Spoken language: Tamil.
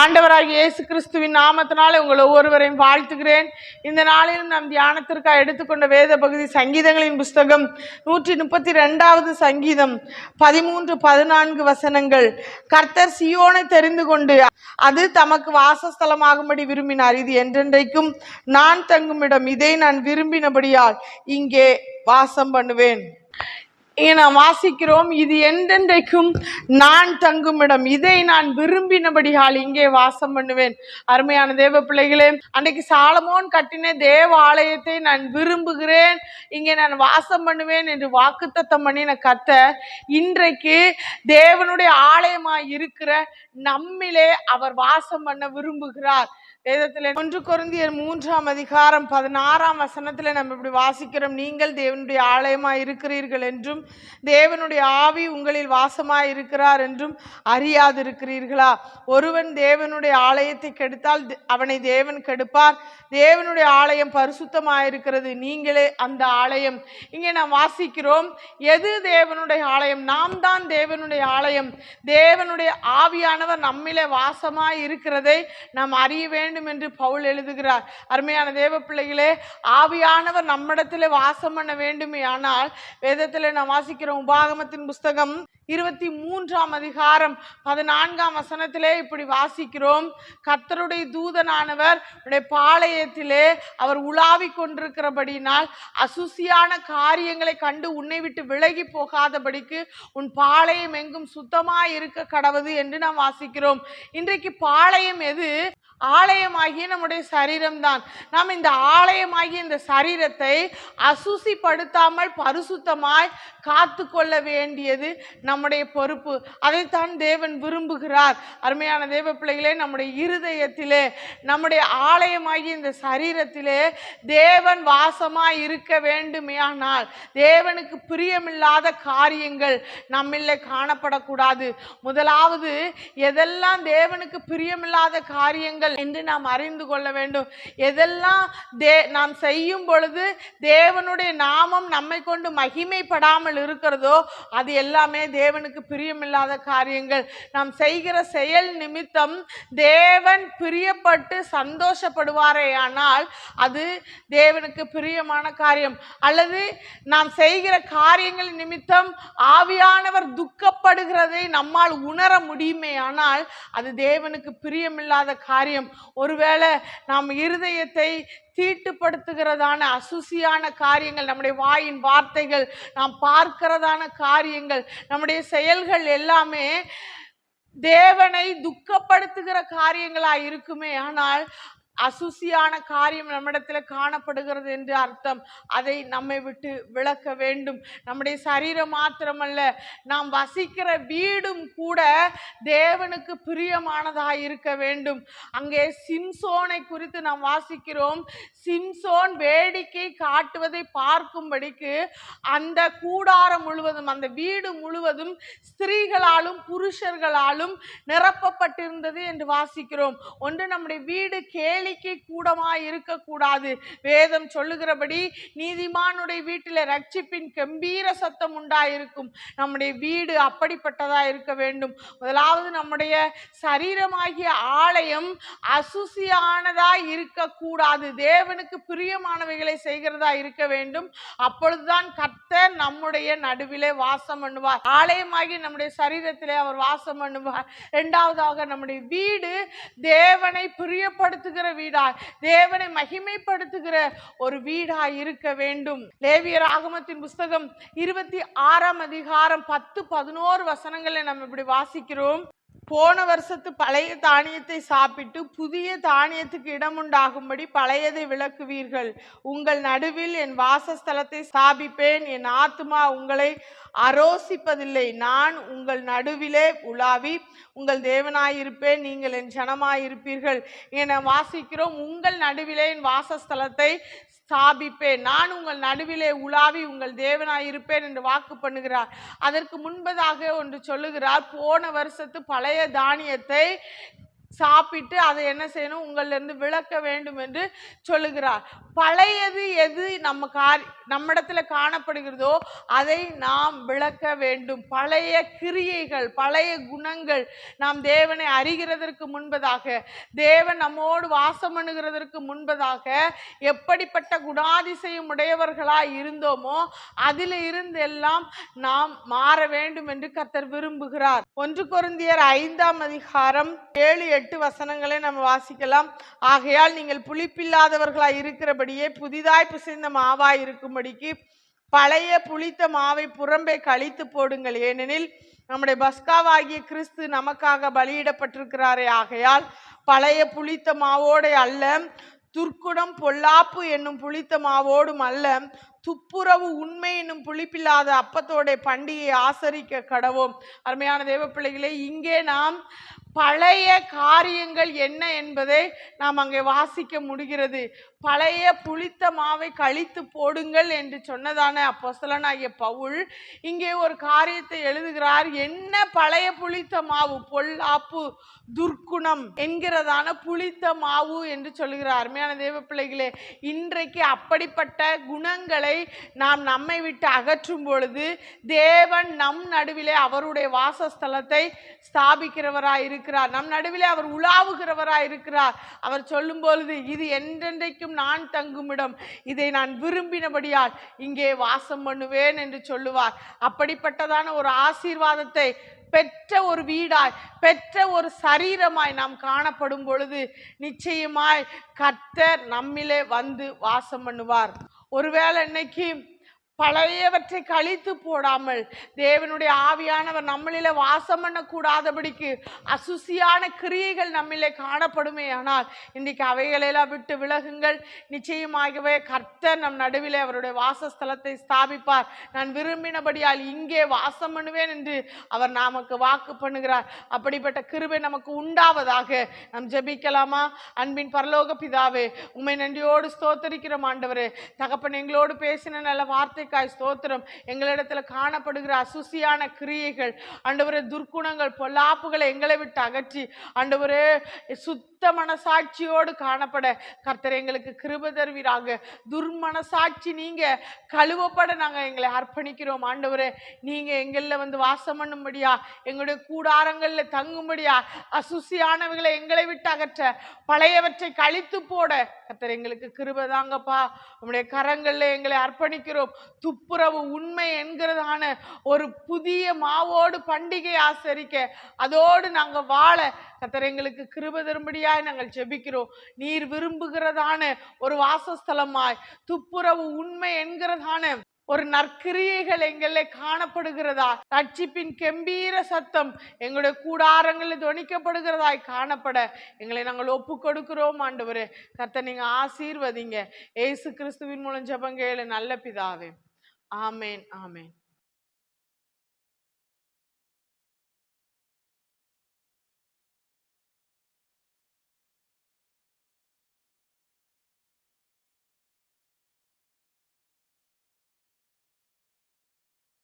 ஆண்டவராகிய இயேசு கிறிஸ்துவின் நாமத்தினாலே உங்கள் ஒவ்வொருவரையும் வாழ்த்துகிறேன். இந்த நாளிலும் நாம் தியானத்திற்காக எடுத்துக்கொண்ட வேத பகுதி சங்கீதங்களின் புஸ்தகம் 132வது சங்கீதம் 13-14 வசனங்கள். கர்த்தர் சீயோனை தெரிந்து கொண்டு அது தமக்கு வாசஸ்தலமாகும்படி விரும்பினார். இது என்றென்றைக்கும் நான் தங்கும் இடம். இதை நான் விரும்பினபடியால் இங்கே வாசம் பண்ணுவேன். இங்கே நாம் வாசிக்கிறோம், இது என்றென்றைக்கும் நான் தங்கும் இடம். இதை நான் விரும்பினபடியால் இங்கே வாசம் பண்ணுவேன். அருமையான தேவ பிள்ளைகளே, அன்றைக்கு சாலமோன் கட்டின தேவ ஆலயத்தை நான் விரும்புகிறேன், இங்கே நான் வாசம் பண்ணுவேன் என்று வாக்குத்தத்தம் பண்ணின கர்த்தர் இன்றைக்கு தேவனுடைய ஆலயமாய் இருக்கிற நம்மிலே அவர் வாசம் பண்ண விரும்புகிறார். வேதத்தில் 1 கொரிந்தியர் 3ஆம் அதிகாரம் 16ஆம் வசனத்தில் நம்ம இப்படி வாசிக்கிறோம், நீங்கள் தேவனுடைய ஆலயமாய் இருக்கிறீர்கள் என்றும் தேவனுடைய ஆவி உங்களில் வாசமாய் இருக்கிறார் என்றும் அறியாதிருக்கிறீர்களா? ஒருவன் தேவனுடைய ஆலயத்தை கெடுத்தால் அவனை தேவன் கெடுப்பார். தேவனுடைய ஆலயம் பரிசுத்தமாயிருக்கிறது, நீங்களே அந்த ஆலயம். இங்கே நாம் வாசிக்கிறோம், எது தேவனுடைய ஆலயம்? நாம் தான் தேவனுடைய ஆலயம். தேவனுடைய ஆவியானவர் நம்மிலே வாசமாய் இருக்கிறதை நாம் அறிய வேண்டும் என்று பவுல் எழுதுகிறார். அருமையான தேவ பிள்ளைகளே, ஆவியானவர் நம்மிடத்திலே வாசம் பண்ண வேண்டுமே ஆனால் வேதத்திலே நாம் வாசிக்கிறோம், உபாகமத்தின் புஸ்தகம் 23ஆம் அதிகாரம் 14ஆம் வசனத்திலே இப்படி வாசிக்கிறோம், கர்த்தருடைய தூதனானவர் பாளையத்திலே அவர் உலாவி கொண்டிருக்கிறபடினால் அசுசியான காரியங்களை கண்டு உன்னை விட்டு விலகி போகாதபடிக்கு உன் பாளையம் எங்கும் சுத்தமாய் இருக்க கடவது என்று நாம் வாசிக்கிறோம். இன்றைக்கு பாளையம் எது? ஆலயமாகிய நம்முடைய சரீரம்தான். நாம் இந்த ஆலயமாகிய இந்த சரீரத்தை அசுசிப்படுத்தாமல் பரிசுத்தமாய் காத்து கொள்ள வேண்டியது நம்முடைய பொறுப்பு. அதைத்தான் தேவன் விரும்புகிறார். அருமையான தேவ பிள்ளைகளே, நம்முடைய இருதயத்திலே, நம்முடைய ஆலயமாகிய இந்த சரீரத்திலே தேவன் வாசமாய் இருக்க வேண்டுமேயானால் தேவனுக்கு பிரியமில்லாத காரியங்கள் நம்மிலே காணப்படக்கூடாது. முதலாவது, எதெல்லாம் தேவனுக்கு பிரியமில்லாத காரியங்கள் என்று நாம் அறிந்து கொள்ள வேண்டும். எதெல்லாம் நாம் செய்யும் பொழுது தேவனுடைய நாமம் நம்மை கொண்டு மகிமைப்படாமல் இருக்கிறதோ அது எல்லாமே தேவனுக்கு பிரியமில்லாத காரியங்கள். நாம் செய்கிற செயல் நிமித்தம் தேவன் பிரியப்பட்டு சந்தோஷப்படுவாரே ஆனால் அது தேவனுக்கு பிரியமான காரியம். அல்லது நாம் செய்கிற காரியங்கள் நிமித்தம் ஆவியானவர் துக்கப்படுகிறதை நம்மால் உணர முடியுமே ஆனால் அது தேவனுக்கு பிரியமில்லாத காரியம். ஒருவேளை நாம் இருதயத்தை தீட்டுப்படுத்துகிறதான அசுசியான காரியங்கள், நம்முடைய வாயின் வார்த்தைகள், நாம் பார்க்கிறதான காரியங்கள், நம்முடைய செயல்கள் எல்லாமே தேவனை துக்கப்படுத்துகிற காரியங்களாய் இருக்குமே ஆனால் அசுசியான காரியம் நம்மிடத்தில் காணப்படுகிறது என்று அர்த்தம். அதை நம்மை விட்டு விலக்க வேண்டும். நம்முடைய சரீரம் மாத்திரமல்ல, நாம் வசிக்கிற வீடும் கூட தேவனுக்கு பிரியமானதாக இருக்க வேண்டும். அங்கே சிம்சோனை குறித்து நாம் வாசிக்கிறோம். சிம்சோன் வேடிக்கை காட்டுவதை பார்க்கும்படிக்கு அந்த கூடாரம் முழுவதும், அந்த வீடு முழுவதும் ஸ்திரீகளாலும் புருஷர்களாலும் நிரப்பப்பட்டிருந்தது என்று வாசிக்கிறோம். ஒன்று, நம்முடைய வீடு கேளிக்கை கூடமாய் இருக்கக்கூடாது. வேதம் சொல்லுகிறபடி நீதிமானுடைய வீட்டில் ரட்சிப்பின் கம்பீர சத்தம் உண்டாயிருக்கும். நம்முடைய வீடு அப்படிப்பட்டதா இருக்க வேண்டும். முதலாவது, நம்முடைய சரீரமாகிய ஆலயம் அசுசியானதா இருக்கக்கூடாது. தேவனுக்கு பிரியமானவைகளை செய்கிறதா இருக்க வேண்டும். அப்பொழுதுதான் கர்த்தர் நம்முடைய நடுவிலே வாசம் பண்ணுவார். ஆலயமாகி நம்முடைய சரீரத்திலே அவர் வாசம் பண்ணுவார். இரண்டாவதாக, நம்முடைய வீடு தேவனை பிரியப்படுத்துகிற வீடாய், தேவனை மகிமைப்படுத்துகிற ஒரு வீடாய் இருக்க வேண்டும். லேவியர் ஆகமத்தின் புஸ்தகம் 26ஆம் அதிகாரம் 10-11 வசனங்களை நம்ம இப்படி வாசிக்கிறோம். போன வருஷத்து பழைய தானியத்தை சாப்பிட்டு புதிய தானியத்துக்கு இடம் உண்டாகும்படி பழையதை விலக்குவீர்கள். உங்கள் நடுவில் என் வாசஸ்தலத்தை ஸ்தாபிப்பேன். என் ஆத்துமா உங்களை அரோசிப்பதில்லை. நான் உங்கள் நடுவிலே உலாவி உங்கள் தேவனாயிருப்பேன், நீங்கள் என் ஜனமாயிருப்பீர்கள் என வாசிக்கிறோம். உங்கள் நடுவிலே என் வாசஸ்தலத்தை ஸ்தாபிப்பேன், நான் உங்கள் நடுவிலே உலாவி உங்கள் தேவனாயிருப்பேன் என்று வாக்கு பண்ணுகிறார். அதற்கு முன்பதாக ஒன்று சொல்லுகிறார், போன வருஷத்து பழைய தானியத்தை சாப்பிட்டு அதை என்ன செய்யணும், உங்களிலிருந்து விளக்க வேண்டும் என்று சொல்லுகிறார். பழையது எது நம்மிடத்துல காணப்படுகிறதோ அதை நாம் விளக்க வேண்டும். பழைய கிரியைகள், பழைய குணங்கள், நாம் தேவனை அறிகிறதற்கு முன்பதாக, தேவன் நம்மோடு வாசம் பண்ணுகிறதற்கு முன்பதாக எப்படிப்பட்ட குணாதிசயம் உடையவர்களாய் இருந்தோமோ அதில் இருந்தெல்லாம் நாம் மாற வேண்டும் என்று கர்த்தர் விரும்புகிறார். 1 கொரிந்தியர் 5ஆம் அதிகாரம் 7-8 வசனங்களை நம்ம வாசிக்கலாம். ஆகையால் நீங்கள் புளிப்பில்லாதவர்களாய் இருக்கிறபடியே புதிதாய் பிசைந்த மாவாய் இருக்கும்படிக்கு பழைய புளித்த மாவை புறம்பே கழித்து போடுங்கள். ஏனெனில் நம்முடைய பஸ்காவாகிய கிறிஸ்து நமக்காக பலியிடப்பட்டிருக்கிறாரே. ஆகையால் பழைய புளித்த மாவோட அல்ல, துர்க்குணம் பொல்லாப்பு என்னும் புளித்த மாவோடும் அல்ல, துப்புரவு உண்மை என்னும் புளிப்பில்லாத அப்பத்தோட பண்டிகையை ஆசரிக்க கடவோம். அருமையான தேவ பிள்ளைகளே, இங்கே நாம் பழைய காரியங்கள் என்ன என்பதை நாம் அங்கே வாசிக்க முடிகிறது. பழைய புளித்த மாவை கழித்து போடுங்கள் என்று சொன்னதான அப்போஸ்தலனாகிய பவுல் இங்கே ஒரு காரியத்தை எழுதுகிறார். என்ன பழைய புளித்த மாவு? பொல்லாப்பு, துர்க்குணம் என்கிறதான புளித்த மாவு என்று சொல்லுகிறார். அருமையான தேவ பிள்ளைகளே, இன்றைக்கு அப்படிப்பட்ட குணங்களை நாம் நம்மை விட்டு அகற்றும் பொழுது தேவன் நம் நடுவிலே அவருடைய வாசஸ்தலத்தை ஸ்தாபிக்கிறவராய் இருக்கிறார். நம் நடுவிலே அவர் உலாவுகிறவராய் இருக்கிறார். அவர் சொல்லும் பொழுது, இது என்றென்றைக்கும் நான் தங்குமிடம், இதை நான் விரும்பினபடியால் இங்கே வாசம் பண்ணுவேன் என்று சொல்லுவார். அப்படிப்பட்டதான ஒரு ஆசீர்வாதத்தை பெற்ற ஒரு வீடாய், பெற்ற ஒரு சரீரமாய் நாம் காணப்படும் பொழுது நிச்சயமாய் கர்த்தர் நம்மிலே வந்து வாசம் பண்ணுவார். ஒருவேளை இன்னைக்கு பழையவற்றை கழித்து போடாமல் தேவனுடைய ஆவியானவர் நம்மளில வாசம் பண்ண கூடாதபடிக்கு அசுசியான கிரியைகள் நம்மிலே காணப்படுமே ஆனால் இன்றைக்கு அவைகளெல்லாம் விட்டு விலகுங்கள். நிச்சயமாகவே கர்த்தர் நம் நடுவிலே அவருடைய வாசஸ்தலத்தை ஸ்தாபிப்பார். நான் விரும்பினபடியால் இங்கே வாசம் பண்ணுவேன் என்று அவர் நமக்கு வாக்கு பண்ணுகிறார். அப்படிப்பட்ட கிருபை நமக்கு உண்டாவதாக. நாம் ஜெபிக்கலாமா? அன்பின் பரலோக பிதாவே, உம்மை நன்றியோடு ஸ்தோத்தரிக்கிறோம் ஆண்டவரே. தகப்பன், எங்களோடு பேசின நல்ல வார்த்தை ஸ்தோத்திரம். எங்களிடத்துல காணப்படுகிற அசுசியான கிரியைகள் ஆண்டவரே, துர்க்குணங்கள், பொல்லாப்புகளை எங்களை விட்டு அகற்றி ஆண்டவரே சுத்த மனசாட்சியோடு காணப்பட கர்த்தர் எங்களுக்கு கிருபை தருவீராக. துர்மனசாட்சி நீங்க கழுவப்பட நாங்கள் எங்களை அர்ப்பணிக்கிறோம் ஆண்டவரே. நீங்க எங்களில் வந்து வாசம் பண்ணும்படியா, எங்களுடைய கூடாரங்களில் தங்கும்படியா, அசுசியானவர்களை எங்களை விட்டு அகற்ற, பழையவற்றை கழித்து போட கர்த்தர் எங்களுக்கு கிருபை தாங்கப்பா. உங்களுடைய கரங்களில் எங்களை அர்ப்பணிக்கிறோம். துப்புரவு உண்மை என்கிறதான ஒரு புதிய மாவோடு பண்டிகை ஆசரிக்க, அதோடு நாங்கள் வாழ கர்த்தர் எங்களுக்கு கிருபை தரும்படியாய் நாங்கள் ஜெபிக்கிறோம். நீர் விரும்புகிறதான ஒரு வாசஸ்தலமாய், துப்புரவு உண்மை என்கிறதான ஒரு நற்கிரியைகள் எங்களே காணப்படுகிறதா, ரட்சிப்பின் கெம்பீர சத்தம் எங்களுடைய கூடாரங்களில் துணிக்கப்படுகிறதாய் காணப்பட எங்களை நாங்கள் ஒப்பு கொடுக்கிறோம் ஆண்டவரே. கர்த்தர் நீங்க ஆசீர்வதிங்க. இயேசு கிறிஸ்துவின் மூலம் ஜெபம் கேளு நல்ல பிதாவே. ஆமேன், ஆமேன்.